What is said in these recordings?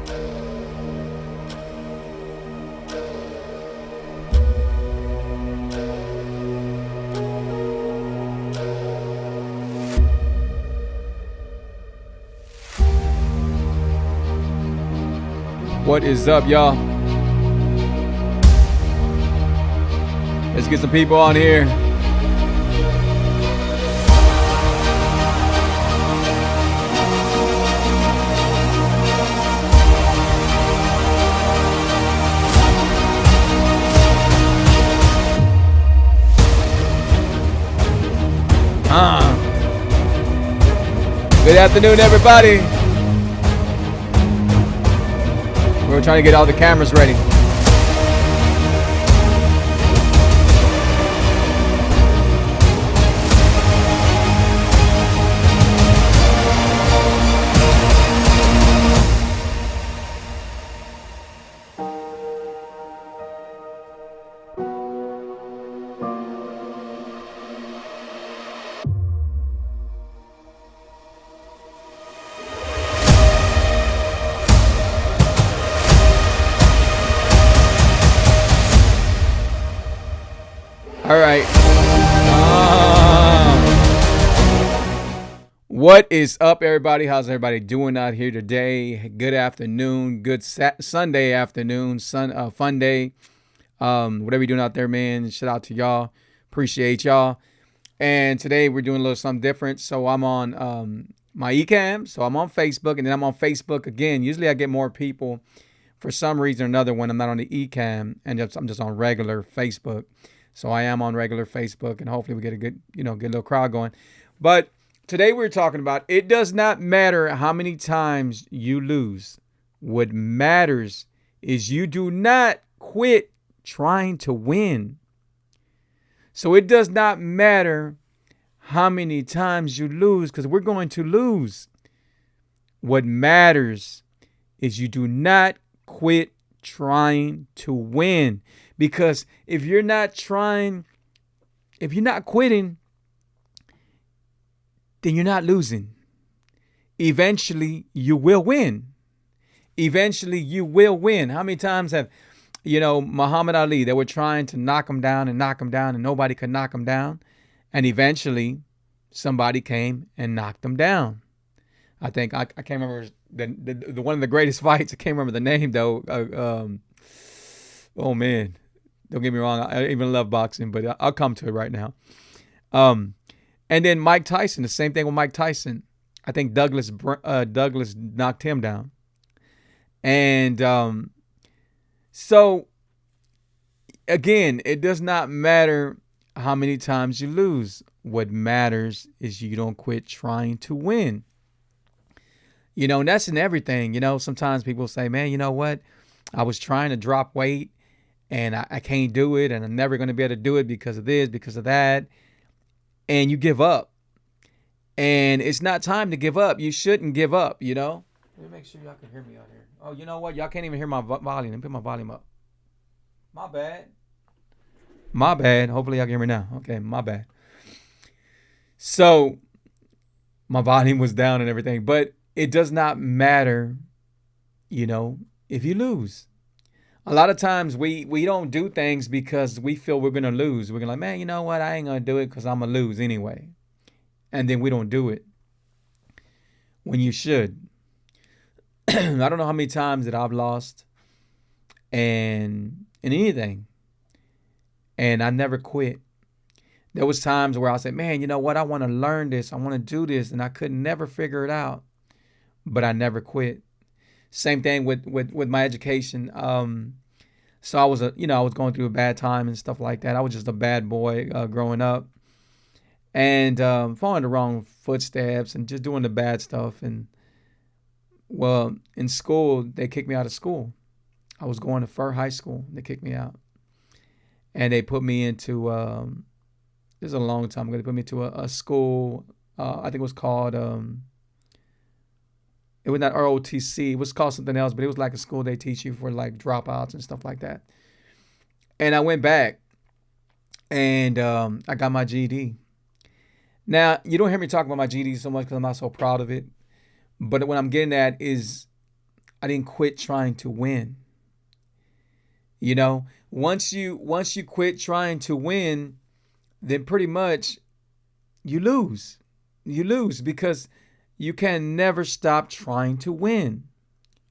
What is up, y'all? Let's get some people on here. Good afternoon, everybody. We're trying to get all the cameras ready. All right. What is up, everybody? How's everybody doing out here today? Good afternoon. Good Sunday afternoon. Fun day. Whatever you're doing out there, man. Shout out to y'all. Appreciate y'all. And today we're doing a little something different. So I'm on my eCam. So I'm on Facebook, and then I'm on Facebook again. Usually I get more people. For some reason or another, when I'm not on the eCam, and I'm just on regular Facebook. So I am on regular Facebook, and hopefully we get a good little crowd going. But today we're talking about, it does not matter how many times you lose. What matters is you do not quit trying to win. So it does not matter how many times you lose, because we're going to lose. What matters is you do not quit trying to win. Because if you're not quitting, then you're not losing. Eventually, you will win. Eventually, you will win. How many times have, Muhammad Ali, they were trying to knock him down, and nobody could knock him down. And eventually, somebody came and knocked him down. I think, I can't remember the one of the greatest fights. I can't remember the name, though. Oh, man. Don't get me wrong. I even love boxing, but I'll come to it right now. And then Mike Tyson, the same thing with Mike Tyson. I think Douglas knocked him down. And so, again, it does not matter how many times you lose. What matters is you don't quit trying to win. And that's in everything. Sometimes people say, man, you know what? I was trying to drop weight, and I can't do it, and I'm never going to be able to do it because of this, because of that. And you give up. And it's not time to give up. You shouldn't give up, Let me make sure y'all can hear me out here. Oh, you know what? Y'all can't even hear my volume. Let me put my volume up. My bad. Hopefully y'all can hear me now. Okay, my bad. So, my volume was down and everything. But it does not matter, if you lose. A lot of times we don't do things because we feel we're going to lose. We're going to like, man, you know what? I ain't going to do it because I'm going to lose anyway. And then we don't do it when you should. I don't know how many times that I've lost and in anything. And I never quit. There was times where I said, man, you know what? I want to learn this. I want to do this. And I could never figure it out. But I never quit. Same thing with my education. So I was going through a bad time and stuff like that. I was just a bad boy growing up, and following the wrong footsteps and just doing the bad stuff. And in school, they kicked me out of school. I was going to Fur High School. They kicked me out, and they put me into this is a long time ago. They put me to a school. I think it was called. It was not ROTC. It was called something else, but it was like a school they teach you for like dropouts and stuff like that. And I went back, and I got my GED. Now, you don't hear me talk about my GED so much because I'm not so proud of it. But what I'm getting at is I didn't quit trying to win. Once you quit trying to win, then pretty much you lose. You lose because you can never stop trying to win.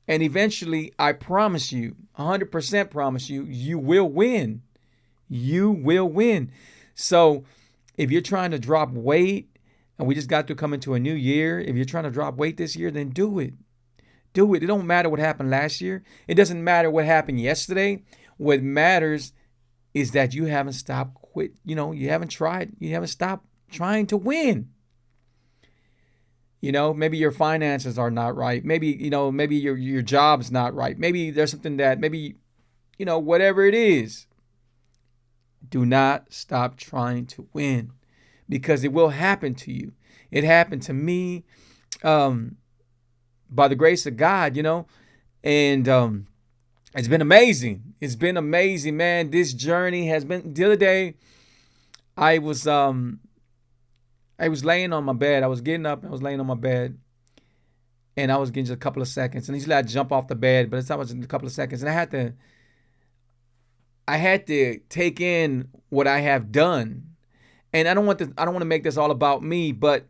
And eventually, I promise you, 100% promise you, you will win. You will win. So if you're trying to drop weight, and we just got to come into a new year, if you're trying to drop weight this year, then do it. Do it. It don't matter what happened last year. It doesn't matter what happened yesterday. What matters is that you haven't stopped quit. You haven't tried. You haven't stopped trying to win. Maybe your finances are not right. Maybe your job's not right. Maybe there's something that whatever it is. Do not stop trying to win because it will happen to you. It happened to me by the grace of God, and it's been amazing. It's been amazing, man. This journey has been. The other day, I was laying on my bed. I was getting up and I was laying on my bed, and I was getting just a couple of seconds. And usually I jump off the bed, but it's not a couple of seconds. And I had to take in what I have done. And I don't want to make this all about me, but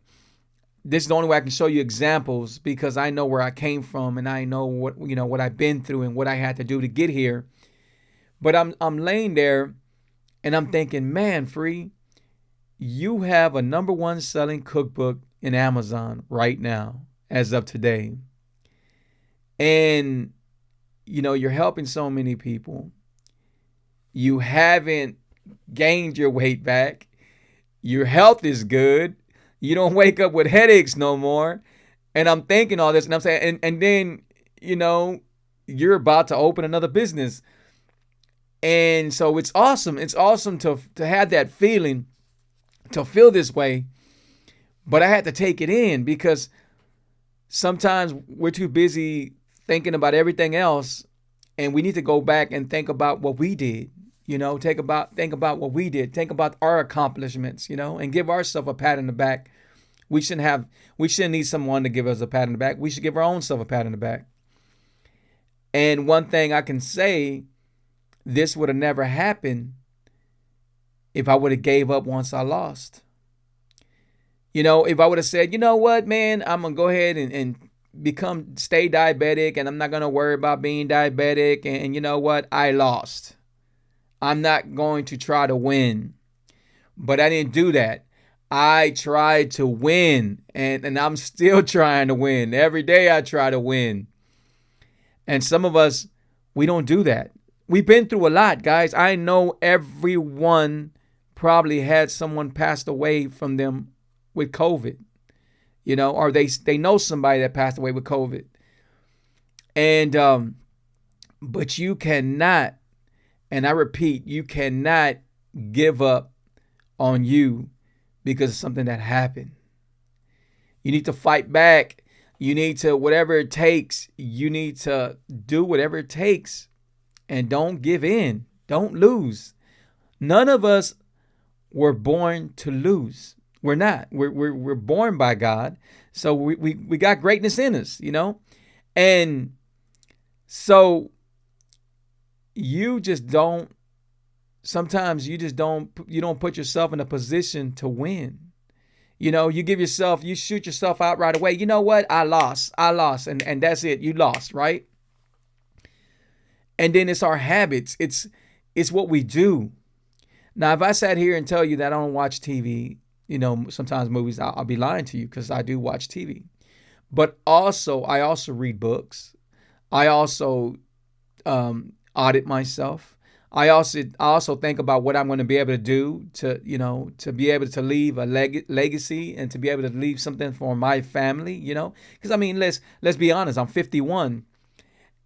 this is the only way I can show you examples because I know where I came from and I know what I've been through and what I had to do to get here. But I'm laying there and I'm thinking, man, Free, you have a #1 selling cookbook in Amazon right now as of today. And you're helping so many people. You haven't gained your weight back. Your health is good. You don't wake up with headaches no more. And I'm thinking all this and I'm saying, and then, you're about to open another business. And so it's awesome. It's awesome to have that feeling, to feel this way. But I had to take it in because sometimes we're too busy thinking about everything else. And we need to go back and think about what we did. Think about what we did. Think about our accomplishments, and give ourselves a pat on the back. We shouldn't need someone to give us a pat on the back. We should give our own self a pat on the back. And one thing I can say, this would have never happened if I would have gave up once I lost. If I would have said, you know what, man, I'm going to go ahead and stay diabetic and I'm not going to worry about being diabetic. And you know what? I lost. I'm not going to try to win. But I didn't do that. I tried to win and I'm still trying to win. Every day I try to win. And some of us, we don't do that. We've been through a lot, guys. I know everyone probably had someone passed away from them with COVID, or they know somebody that passed away with COVID. And, but you cannot, and I repeat, you cannot give up on you because of something that happened. You need to fight back. You need to, whatever it takes, you need to do whatever it takes. And don't give in. Don't lose. None of us were born to lose. We're not. We're born by God. So we got greatness in us, And so you just don't, sometimes you don't put yourself in a position to win. You shoot yourself out right away. You know what? I lost. And that's it. You lost, right? And then it's our habits. It's what we do. Now, if I sat here and tell you that I don't watch TV, sometimes movies, I'll be lying to you because I do watch TV. But I also read books. I also audit myself. I also think about what I'm going to be able to do to be able to leave a legacy and to be able to leave something for my family, because let's be honest, I'm 51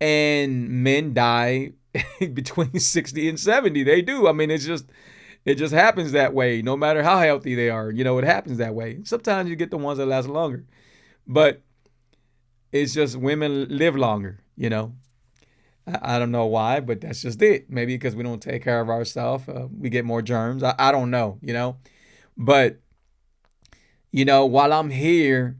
and men die between 60 and 70. They do. It just happens that way. No matter how healthy they are, it happens that way. Sometimes you get the ones that last longer, but it's just women live longer, I don't know why, but that's just it. Maybe because we don't take care of ourselves. We get more germs. I don't know, But, while I'm here,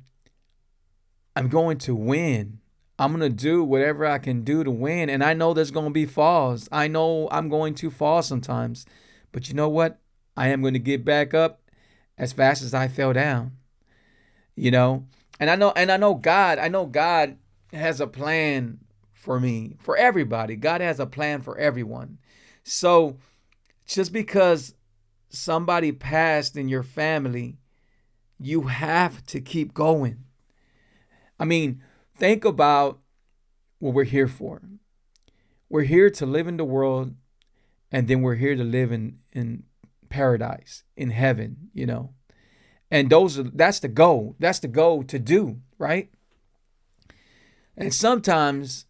I'm going to win. I'm going to do whatever I can do to win. And I know there's going to be falls. I know I'm going to fall sometimes. But you know what? I am going to get back up as fast as I fell down. You know? And I know God has a plan for me, for everybody. God has a plan for everyone. So just because somebody passed in your family, you have to keep going. I mean, think about what we're here for. We're here to live in the world, and then we're here to live in paradise, in heaven, you know. And that's the goal. That's the goal to do, right? And sometimes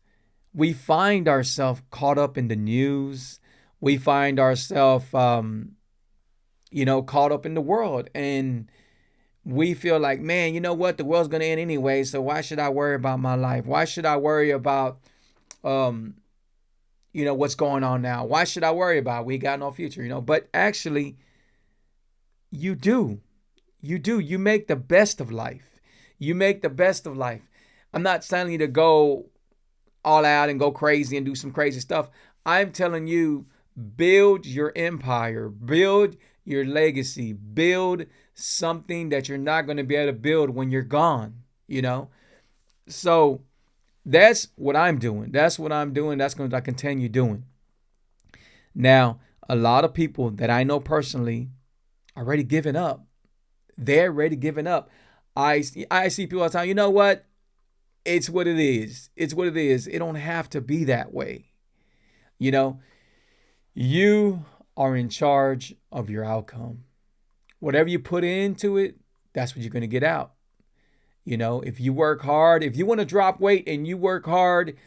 we find ourselves caught up in the news. We find ourselves, caught up in the world. And we feel like, man, you know what? The world's going to end anyway. So why should I worry about my life? Why should I worry about, what's going on now? Why should I worry about it? We got no future, But actually, you do. You do. You make the best of life. You make the best of life. I'm not telling you to go all out and go crazy and do some crazy stuff. I'm telling you, build your empire, build your legacy, build something that you're not going to be able to build when you're gone, So that's what I'm doing. That's what I'm doing. That's going to continue doing. Now, a lot of people that I know personally are already giving up. They're already giving up. I see people all the time, you know what? It's what it is. It's what it is. It don't have to be that way. You are in charge of your outcome. Whatever you put into it, that's what you're going to get out. If you work hard, if you want to drop weight and you work hard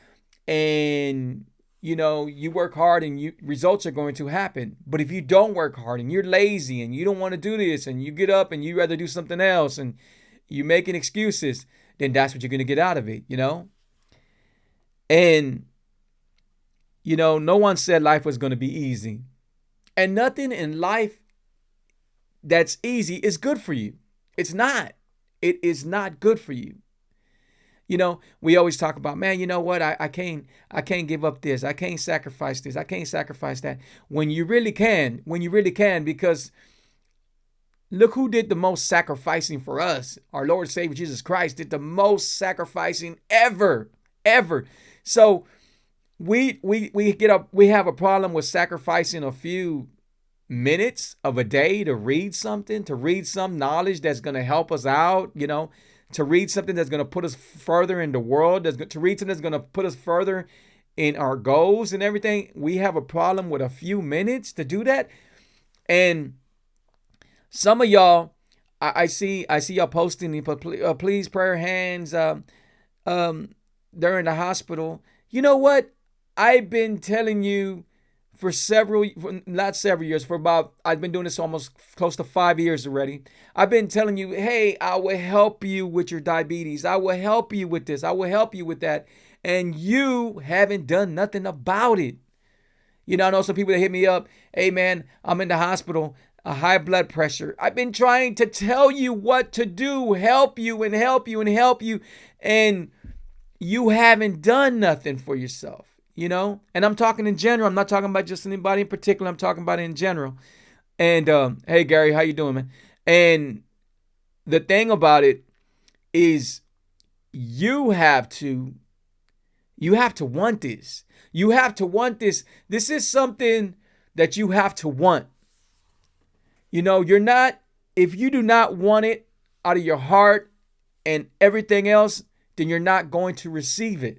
and, results are going to happen. But if you don't work hard and you're lazy and you don't want to do this and you get up and you rather do something else and you're making excuses, then that's what you're going to get out of it, And, no one said life was going to be easy. And nothing in life that's easy is good for you. It's not. It is not good for you. We always talk about, man, you know what? I can't give up this. I can't sacrifice this. I can't sacrifice that. When you really can, because look who did the most sacrificing for us. Our Lord and Savior Jesus Christ did the most sacrificing ever. So we have a problem with sacrificing a few minutes of a day to read something, to read some knowledge that's going to help us out, to read something that's going to put us further in the world, to read something that's going to put us further in our goals and everything. We have a problem with a few minutes to do that. And some of y'all, I see y'all posting, please prayer hands during the hospital. You know what? I've been telling you I've been doing this almost close to 5 years already. I've been telling you, hey, I will help you with your diabetes. I will help you with this. I will help you with that. And you haven't done nothing about it. I know some people that hit me up, hey man, I'm in the hospital, a high blood pressure. I've been trying to tell you what to do, help you and help you and help you. And you haven't done nothing for yourself. And I'm talking in general. I'm not talking about just anybody in particular. I'm talking about it in general. And hey, Gary, how you doing, man? And the thing about it is you have to want this. You have to want this. This is something that you have to want. If you do not want it out of your heart and everything else, then you're not going to receive it.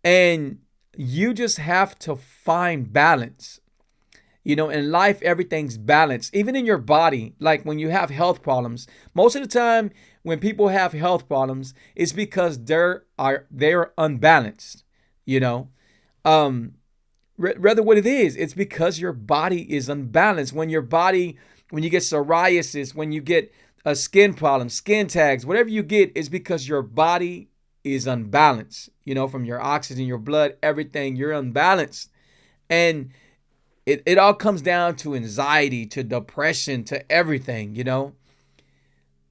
And you just have to find balance. In life, everything's balanced, even in your body. Like when you have health problems, most of the time when people have health problems, it's because they're unbalanced, rather what it is, it's because your body is unbalanced. When you get psoriasis, when you get a skin problem, skin tags, whatever you get is because your body is unbalanced, from your oxygen, your blood, everything, you're unbalanced. And it all comes down to anxiety, to depression, to everything,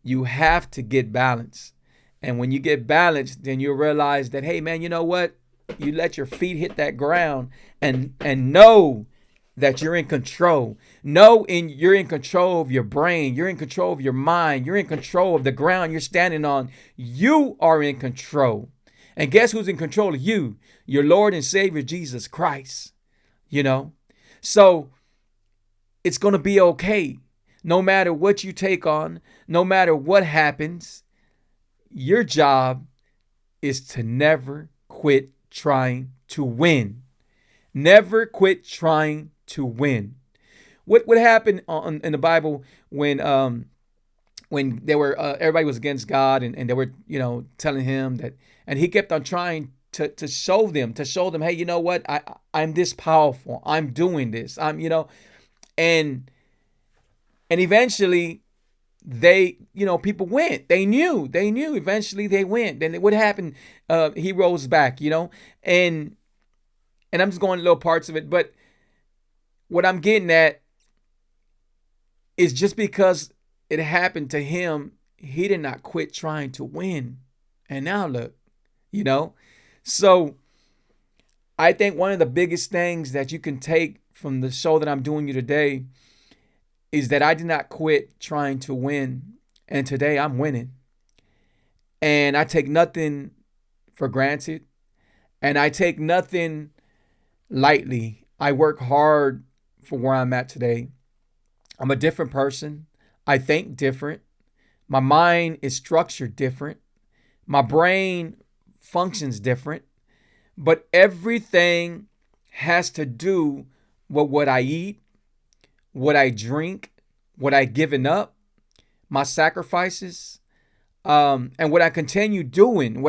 You have to get balance. And when you get balanced, then you'll realize that, hey man, you know what? You let your feet hit that ground and know that you're in control. You're in control of your brain. You're in control of your mind. You're in control of the ground you're standing on. You are in control. And guess who's in control of you? Your Lord and Savior, Jesus Christ. You know? So it's going to be okay. No matter what you take on, no matter what happens, your job is to never quit trying to win. Never quit trying to win. What happened in the Bible when they were everybody was against God and they were telling him that, and he kept on trying to show them, hey, you know what, I'm this powerful, I'm doing this, and eventually they, people went. They knew eventually they went. Then what happened? He rose back, and I'm just going little parts of it, but what I'm getting at is just because it happened to him, he did not quit trying to win. And now look, so I think one of the biggest things that you can take from the show that I'm doing you today is that I did not quit trying to win. And today I'm winning. And I take nothing for granted. And I take nothing lightly. I work hard for where I'm at today. I'm a different person. I think different. My mind is structured different. My brain functions different. But everything has to do with what I eat, what I drink, what I given up, my sacrifices, and what I continue doing.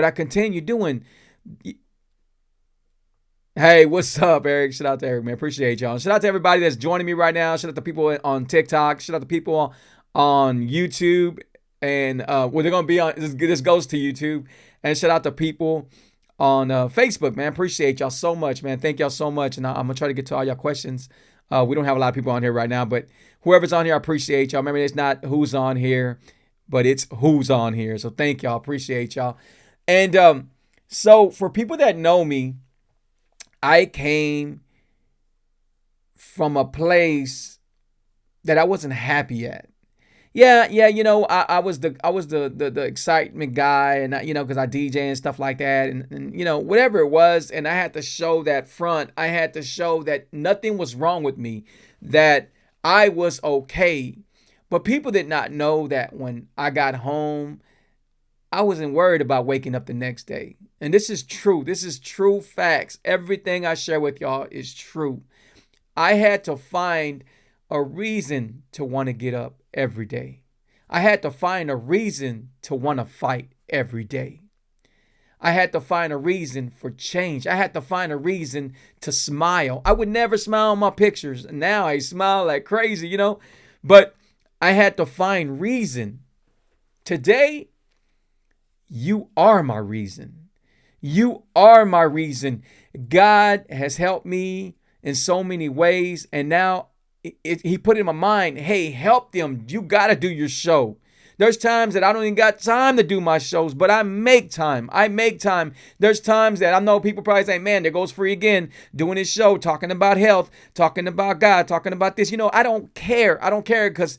Hey, what's up, Eric? Shout out to Eric, man. Appreciate y'all. Shout out to everybody that's joining me right now. Shout out to people on TikTok. Shout out to people on YouTube. And they're going to be on, this goes to YouTube. And shout out to people on Facebook, man. Appreciate y'all so much, man. Thank y'all so much. And I'm going to try to get to all y'all questions. We don't have a lot of people on here right now, but whoever's on here, I appreciate y'all. Remember, it's not who's on here, but it's who's on here. So thank y'all. Appreciate y'all. And so for people that know me, I came from a place that I wasn't happy at. Yeah, I was the excitement guy, and because I DJ and stuff like that, and whatever it was, and I had to show that front. I had to show that nothing was wrong with me, that I was okay. But people did not know that when I got home, I wasn't worried about waking up the next day. And this is true. This is true facts. Everything I share with y'all is true. I had to find a reason to want to get up every day. I had to find a reason to want to fight every day. I had to find a reason for change. I had to find a reason to smile. I would never smile on my pictures. Now I smile like crazy, but I had to find reason. Today, you are my reason. You are my reason. God has helped me in so many ways, and now he put in my mind, hey, help them. You got to do your show. There's times that I don't even got time to do my shows, but I make time. There's times that I know people probably say, man, there goes Free again, doing his show, talking about health, talking about God, talking about this. I don't care. I don't care because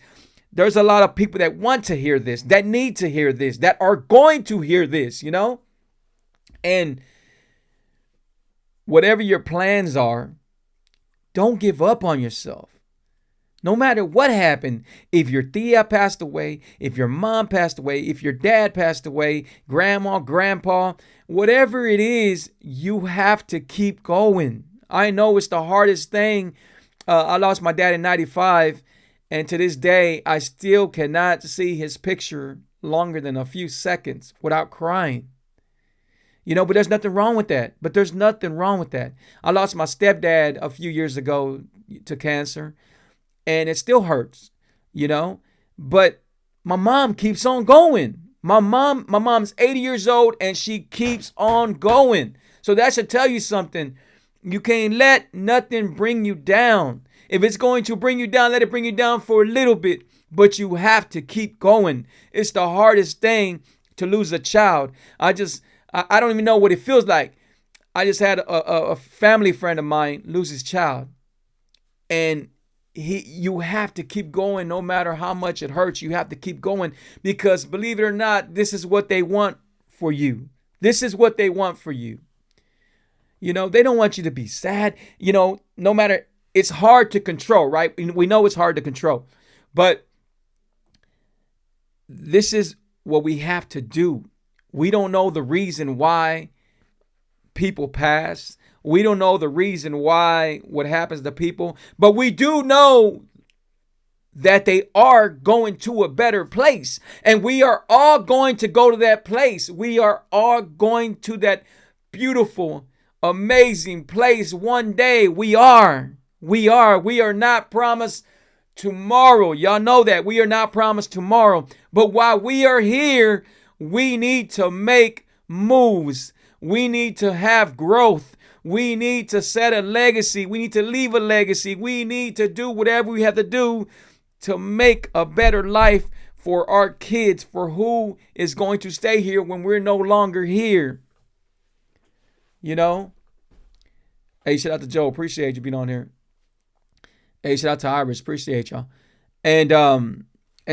there's a lot of people that want to hear this, that need to hear this, that are going to hear this, And whatever your plans are, don't give up on yourself. No matter what happened, if your tia passed away, if your mom passed away, if your dad passed away, grandma, grandpa, whatever it is, you have to keep going. I know it's the hardest thing. I lost my dad in 95, and to this day, I still cannot see his picture longer than a few seconds without crying. But there's nothing wrong with that. I lost my stepdad a few years ago to cancer. And it still hurts, but my mom keeps on going. My mom's 80 years old and she keeps on going. So that should tell you something. You can't let nothing bring you down. If it's going to bring you down, let it bring you down for a little bit, but you have to keep going. It's the hardest thing to lose a child. I don't even know what it feels like. I just had a family friend of mine lose his child. And you have to keep going no matter how much it hurts. You have to keep going because, believe it or not, this is what they want for you. This is what they want for you. They don't want you to be sad. No matter, it's hard to control, right? We know it's hard to control. But this is what we have to do. We don't know the reason why people pass. We don't know the reason why what happens to people, but we do know that they are going to a better place, and we are all going to go to that place. We are all going to that beautiful, amazing place one day. We are not promised tomorrow. Y'all know that we are not promised tomorrow, but while we are here, we need to make moves. We need to have growth. We need to set a legacy. We need to leave a legacy. We need to do whatever we have to do to make a better life for our kids, for who is going to stay here when we're no longer here. Hey, shout out to Joe. Appreciate you being on here. Hey, shout out to Iris. Appreciate y'all. And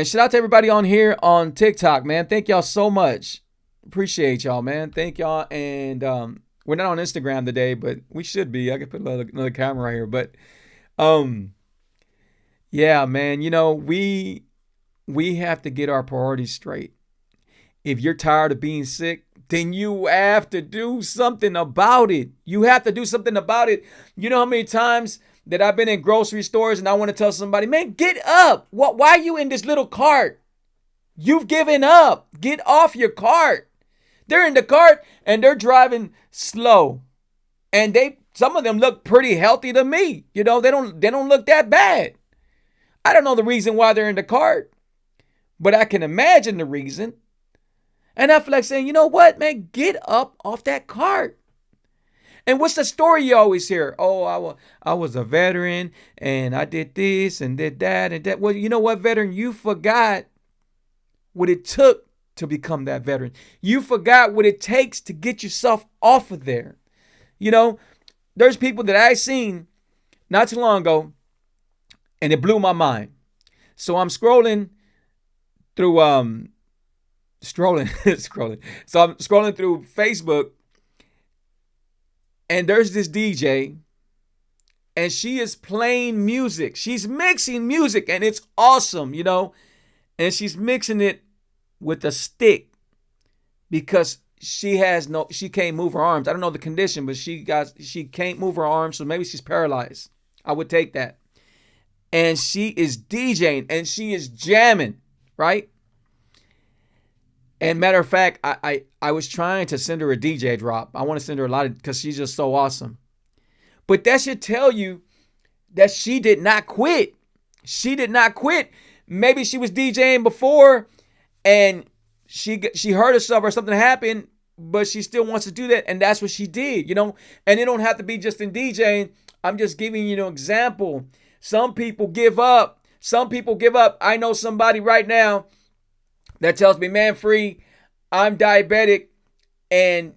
shout out to everybody on here on TikTok, man. Thank y'all so much. Appreciate y'all, man. Thank y'all. And we're not on Instagram today, but we should be. I could put another camera right here. But yeah, man, we have to get our priorities straight. If you're tired of being sick, then you have to do something about it. You have to do something about it. You know how many times that I've been in grocery stores and I want to tell somebody, man, get up. Why are you in this little cart? You've given up. Get off your cart. They're in the cart and they're driving slow. And some of them look pretty healthy to me. They don't look that bad. I don't know the reason why they're in the cart, but I can imagine the reason. And I feel like saying, you know what, man, get up off that cart. And what's the story you always hear? Oh, I was a veteran and I did this and did that and that. Well, you know what, veteran? You forgot what it took to become that veteran. You forgot what it takes to get yourself off of there. There's people that I seen not too long ago and it blew my mind. So I'm scrolling through scrolling. So I'm scrolling through Facebook and there's this DJ and she is playing music. She's mixing music and it's awesome, and she's mixing it with a stick because she can't move her arms. I don't know the condition, but she can't move her arms, so maybe she's paralyzed. I would take that. And she is DJing and she is jamming, right? And matter of fact, I was trying to send her a DJ drop. I want to send her a lot because she's just so awesome. But that should tell you that she did not quit. She did not quit. Maybe she was DJing before and she hurt herself or something happened, but she still wants to do that. And that's what she did, And it don't have to be just in DJing. I'm just giving you an example. Some people give up. I know somebody right now that tells me, man, Free, I'm diabetic and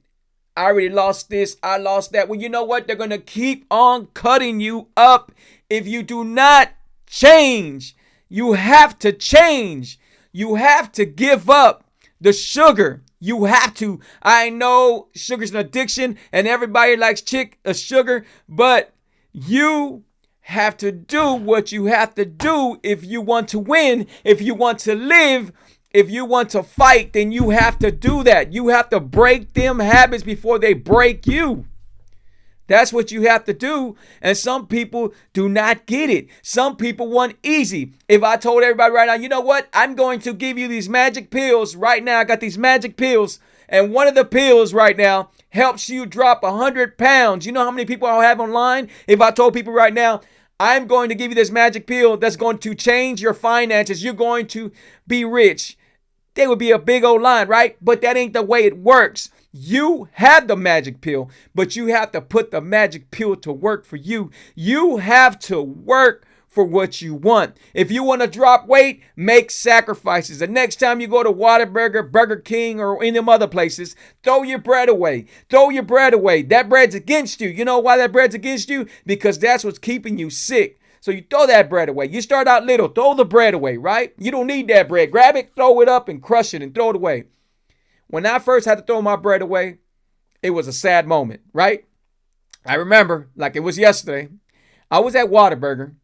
I already lost this, I lost that. Well, you know what? They're going to keep on cutting you up if you do not change. You have to change. You have to give up the sugar. You have to. I know sugar's an addiction and everybody likes sugar, but you have to do what you have to do if you want to win, if you want to live. If you want to fight, then you have to do that. You have to break them habits before they break you. That's what you have to do. And some people do not get it. Some people want easy. If I told everybody right now, you know what? I'm going to give you these magic pills right now. I got these magic pills. And one of the pills right now helps you drop 100 pounds. You know how many people I have online? If I told people right now, I'm going to give you this magic pill that's going to change your finances. You're going to be rich. There would be a big old line, right? But that ain't the way it works. You have the magic pill, but you have to put the magic pill to work for you. You have to work for what you want. If you want to drop weight, make sacrifices. The next time you go to Whataburger, Burger King, or any of them other places, throw your bread away. Throw your bread away. That bread's against you. You know why that bread's against you? Because that's what's keeping you sick. So you throw that bread away. You start out little, throw the bread away, right? You don't need that bread. Grab it, throw it up, and crush it and throw it away. When I first had to throw my bread away, it was a sad moment, right? I remember like it was yesterday. I was at Whataburger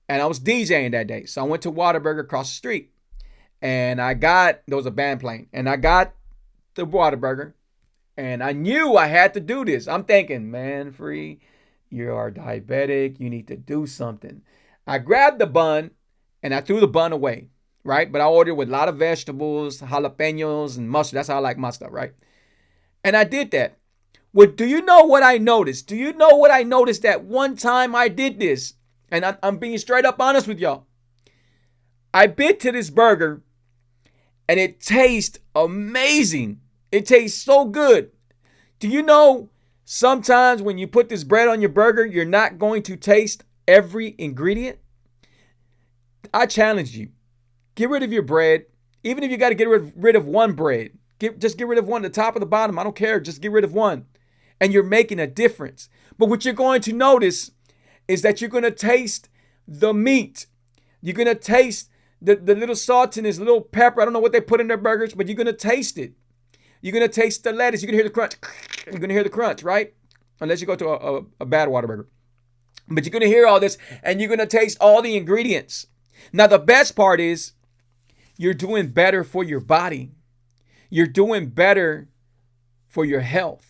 and I was DJing that day. So I went to Whataburger across the street and there was a band playing, and I got the Whataburger and I knew I had to do this. I'm thinking, man, Free, you are diabetic. You need to do something. I grabbed the bun and I threw the bun away, right? But I ordered with a lot of vegetables, jalapenos, and mustard. That's how I like my stuff, right? And I did that. Well, do you know what I noticed? Do you know what I noticed that one time I did this? And I'm being straight up honest with y'all. I bit to this burger and it tastes amazing. It tastes so good. Do you know sometimes when you put this bread on your burger, you're not going to taste every ingredient? I challenge you. Get rid of your bread. Even if you got to get rid of one bread. Just get rid of one, the top or the bottom. I don't care. Just get rid of one. And you're making a difference. But what you're going to notice is that you're going to taste the meat. You're going to taste the little saltiness, little pepper. I don't know what they put in their burgers, but you're going to taste it. You're going to taste the lettuce. You're going to hear the crunch. You're going to hear the crunch, right? Unless you go to a bad Whataburger. But you're going to hear all this, and you're going to taste all the ingredients. Now, the best part is you're doing better for your body. You're doing better for your health.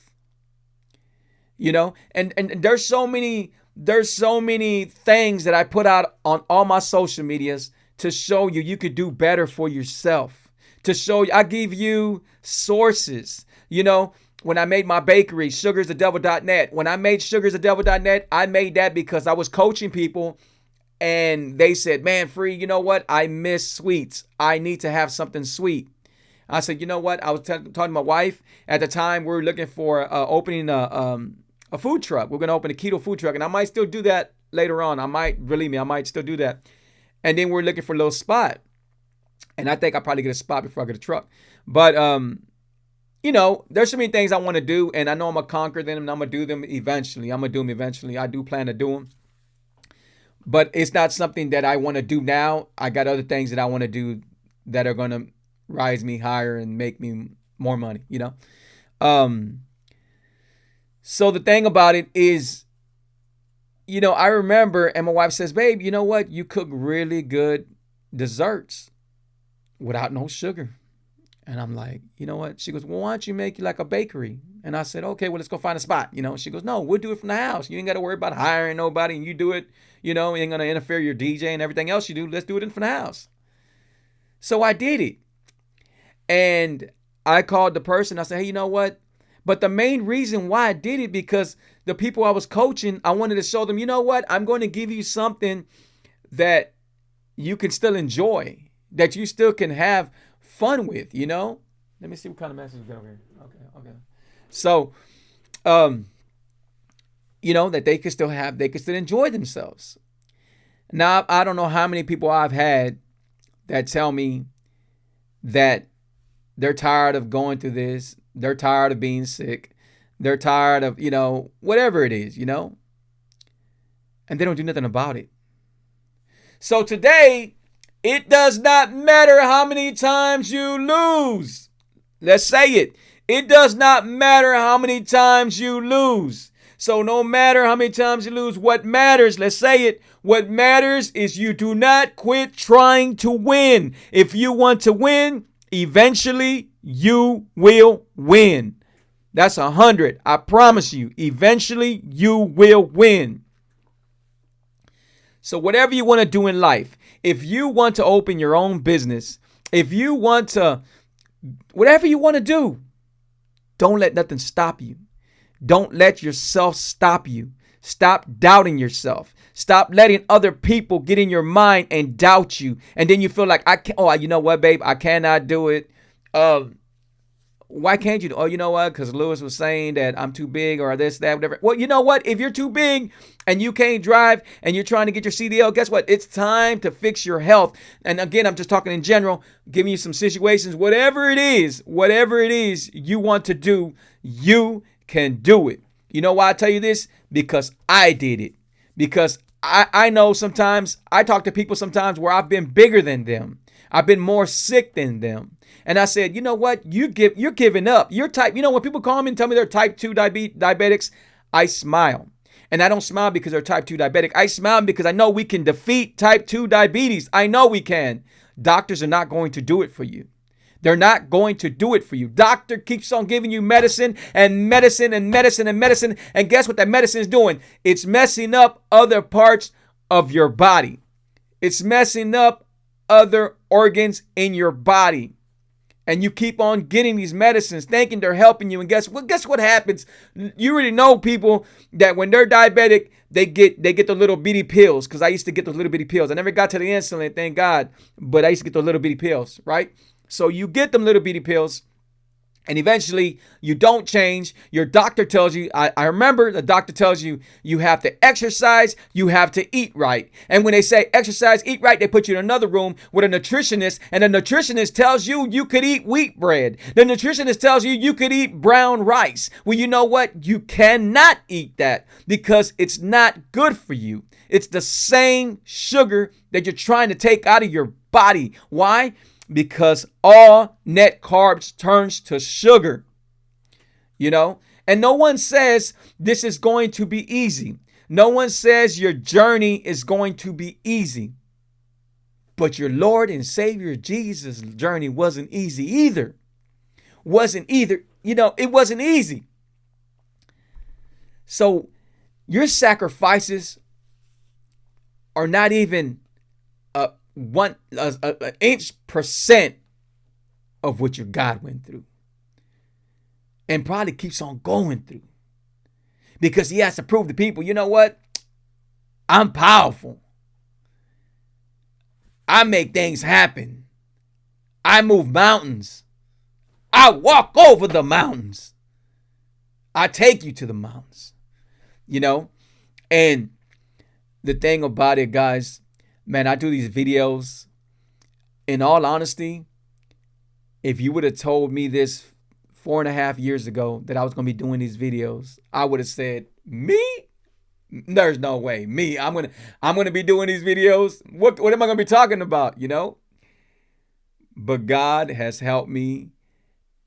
You know, and there's so many things that I put out on all my social medias to show you could do better for yourself. To show you, I give you sources. You know, when I made my bakery, sugarsthedevil.net. When I made sugarsthedevil.net, I made that because I was coaching people and they said, man, Free, you know what? I miss sweets. I need to have something sweet. I said, you know what? I was talking to my wife at the time. We were looking for opening a food truck. We're going to open a keto food truck, and I might still do that later on. I might still do that. And then we're looking for a little spot, and I think I'll probably get a spot before I get a truck. But you know, there's so many things I want to do, and I know I'm gonna conquer them, and I'm gonna do them eventually. I do plan to do them, but it's not something that I want to do now. I got other things that I want to do that are gonna rise me higher and make me more money, you know? So the thing about it is, you know, I remember, and my wife says, babe, you know what? You cook really good desserts without no sugar. And I'm like, you know what? She goes, well, why don't you make like a bakery? And I said, okay, well, let's go find a spot. You know, she goes, no, we'll do it from the house. You ain't got to worry about hiring nobody, and you do it, you know, you ain't going to interfere your DJ and everything else you do. Let's do it from the house. So I did it. And I called the person. I said, hey, you know what? But the main reason why I did it, because the people I was coaching, I wanted to show them, you know what? I'm going to give you something that you can still enjoy, that you still can have fun with, you know? Let me see what kind of message we got over here. Okay. So, you know, that they could still enjoy themselves. Now, I don't know how many people I've had that tell me that they're tired of going through this. They're tired of being sick. They're tired of, you know, whatever it is, you know, and they don't do nothing about it. So today, it does not matter how many times you lose. Let's say it. It does not matter how many times you lose. So no matter how many times you lose, what matters, let's say it, what matters is you do not quit trying to win. If you want to win, eventually you will win. That's 100. I promise you, eventually you will win. So whatever you want to do in life, if you want to open your own business, if you want to, whatever you want to do, don't let nothing stop you. Don't let yourself stop you. Stop doubting yourself. Stop letting other people get in your mind and doubt you. And then you feel like, you know what, babe, I cannot do it. why can't you? Oh, you know what? Because Lewis was saying that I'm too big or this, that, whatever. Well, you know what? If you're too big and you can't drive and you're trying to get your CDL, guess what? It's time to fix your health. And again, I'm just talking in general, giving you some situations, whatever it is you want to do, you can do it. You know why I tell you this? Because I did it. Because I know sometimes I talk to people sometimes where I've been bigger than them. I've been more sick than them. And I said, you know what? You're giving up. You're type, when people call me and tell me they're type 2 diabetics, I smile. And I don't smile because they're type 2 diabetic. I smile because I know we can defeat type 2 diabetes. I know we can. Doctors are not going to do it for you. They're not going to do it for you. Doctor keeps on giving you medicine and medicine and medicine and medicine. And guess what that medicine is doing? It's messing up other parts of your body. It's messing up other organs in your body. And you keep on getting these medicines thinking they're helping you. And guess what happens? You already know people that when they're diabetic, they get the little bitty pills. Because I used to get those little bitty pills. I never got to the insulin, thank God. But I used to get those little bitty pills, right? So you get them little bitty pills. And eventually you don't change. Your doctor tells you, I remember the doctor tells you, you have to exercise, you have to eat right. And when they say exercise, eat right, they put you in another room with a nutritionist. And the nutritionist tells you you could eat wheat bread. The nutritionist tells you you could eat brown rice. Well, you know what? You cannot eat that because it's not good for you. It's the same sugar that you're trying to take out of your body. Why? Because all net carbs turns to sugar, and no one says this is going to be easy. No one says your journey is going to be easy, but your Lord and Savior Jesus' journey wasn't easy either. It wasn't easy. So your sacrifices are not even an inch percent of what your God went through and probably keeps on going through because he has to prove to people, you know what? I'm powerful. I make things happen. I move mountains. I walk over the mountains. I take you to the mountains, and the thing about it, guys, man, I do these videos. In all honesty, if you would have told me this 4.5 years ago that I was going to be doing these videos, I would have said, me? There's no way. Me, I'm going to be doing these videos. What am I going to be talking about, But God has helped me,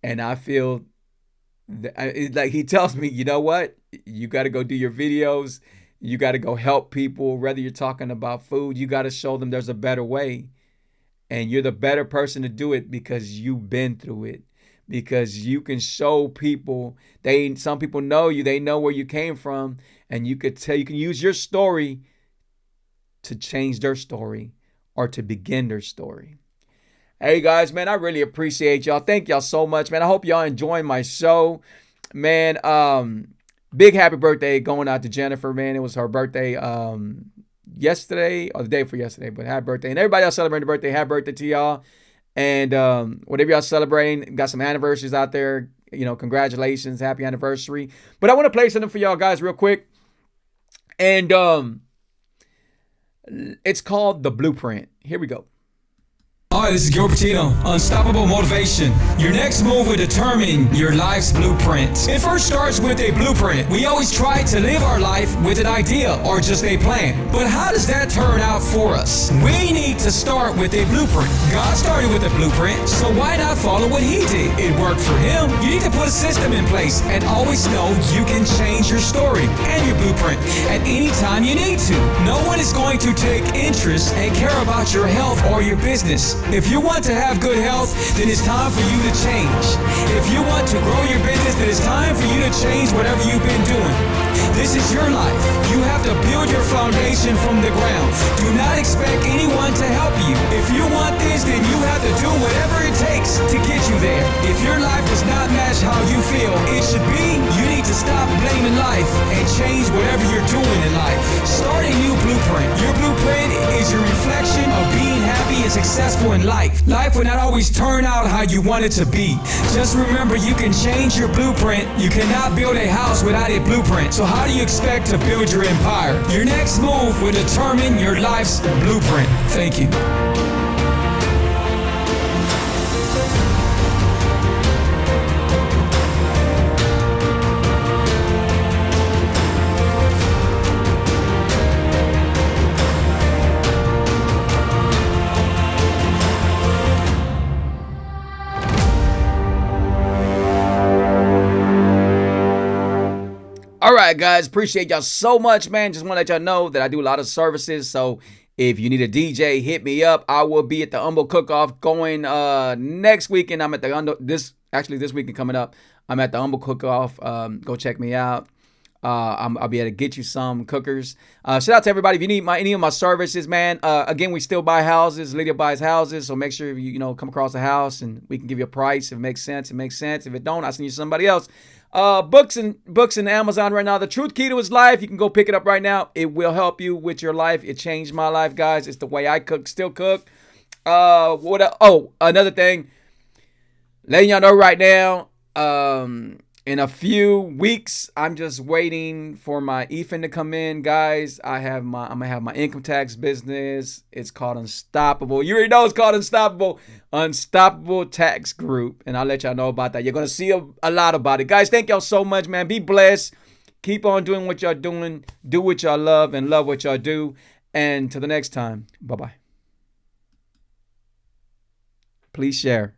and I feel like he tells me, you know what? You got to go do your videos. You got to go help people, whether you're talking about food. You got to show them there's a better way. And you're the better person to do it because you've been through it. Because you can show people, some people know you, they know where you came from. And you can use your story to change their story or to begin their story. Hey guys, man, I really appreciate y'all. Thank y'all so much, man. I hope y'all enjoying my show. Man, big happy birthday going out to Jennifer, man. It was her birthday yesterday or the day before yesterday, but happy birthday. And everybody else celebrating the birthday, happy birthday to y'all. And whatever y'all celebrating, got some anniversaries out there, congratulations, happy anniversary. But I want to play something for y'all guys real quick. And it's called The Blueprint. Here we go. Hi, this is Gil Patino. Unstoppable motivation. Your next move will determine your life's blueprint. It first starts with a blueprint. We always try to live our life with an idea or just a plan. But how does that turn out for us? We need to start with a blueprint. God started with a blueprint, so why not follow what he did? It worked for him. You need to put a system in place and always know you can change your story and your blueprint at any time you need to. No one is going to take interest and care about your health or your business. If you want to have good health, then it's time for you to change. If you want to grow your business, then it's time for you to change whatever you've been doing. This is your life. You have to build your foundation from the ground. Do not expect anyone to help you. If you want this, then you have to do whatever it takes to get you there. If your life does not match how you feel it should be, you need to stop blaming life and change whatever you're doing in life. Start a new blueprint. Your blueprint is your reflection of being happy happy and successful in life. Life will not always turn out how you want it to be. Just remember, you can change your blueprint. You cannot build a house without a blueprint. So how do you expect to build your empire? Your next move will determine your life's blueprint. Thank you. All right, guys, appreciate y'all so much, man. Just want to let y'all know that I do a lot of services. So if you need a DJ, hit me up. I will be at the Humble Cook-Off going next weekend. I'm at the this weekend coming up. I'm at the Humble Cook-Off. Go check me out. I'll be able to get you some cookers. Shout out to everybody. If you need any of my services, man. Again, we still buy houses. Lydia buys houses, so make sure you come across a house and we can give you a price. If it makes sense, it makes sense. If it don't, I'll send you somebody else. Books and Amazon right now. The Truth Key to His Life. You can go pick it up right now. It will help you with your life. It changed my life, guys. It's the way I cook, still cook. Another thing. Letting y'all know right now. In a few weeks, I'm just waiting for my EFIN to come in, guys. I'm gonna have my income tax business. It's called Unstoppable. You already know it's called Unstoppable Tax Group, and I'll let y'all know about that. You're gonna see a lot about it, guys. Thank y'all so much, man. Be blessed. Keep on doing what y'all doing. Do what y'all love and love what y'all do. And till the next time, bye bye. Please share.